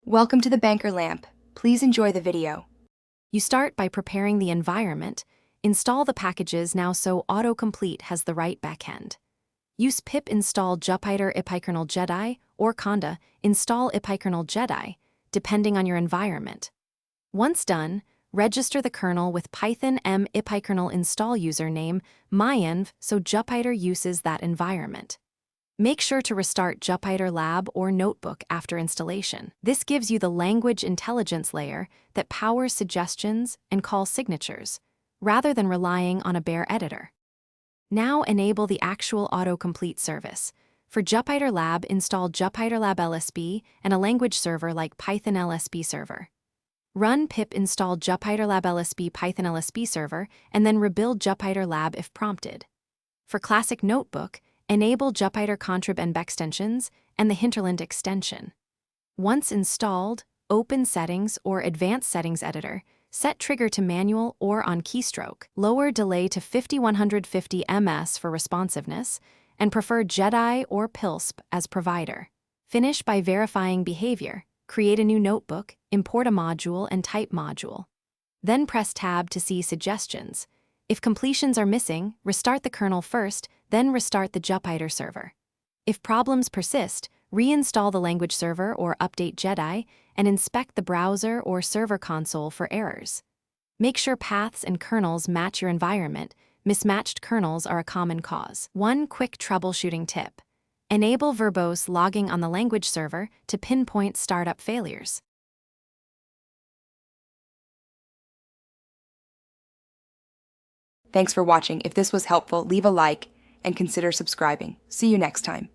Welcome to the Banker Lamp. Please enjoy the video. You start by preparing the environment. Install the packages now so Autocomplete has the right backend. Use pip install Jupyter ipykernel Jedi or conda install ipykernel Jedi, depending on your environment. Once done, register the kernel with Python m ipykernel install username myenv so Jupyter uses that environment. Make sure to restart Jupyter Lab or Notebook after installation. This gives you the language intelligence layer that powers suggestions and calls signatures, rather than relying on a bare editor. Now enable the actual autocomplete service. For Jupyter Lab, install Jupyter Lab LSB and a language server like Python LSB server. Run pip install Jupyter Lab LSB Python LSB server and then rebuild Jupyter Lab if prompted. For Classic Notebook, enable Jupyter Contrib and extensions and the Hinterland extension. Once installed, open Settings or Advanced Settings Editor, set trigger to manual or on keystroke, lower delay to 5150 ms for responsiveness, and prefer Jedi or PILSP as provider. Finish by verifying behavior, create a new notebook, import a module and type module. Then press Tab to see suggestions. If completions are missing, restart the kernel first, then restart the Jupyter server. If problems persist, reinstall the language server or update Jedi and inspect the browser or server console for errors. Make sure paths and kernels match your environment. Mismatched kernels are a common cause. One quick troubleshooting tip: enable verbose logging on the language server to pinpoint startup failures. Thanks for watching. If this was helpful, leave a like and consider subscribing. See you next time.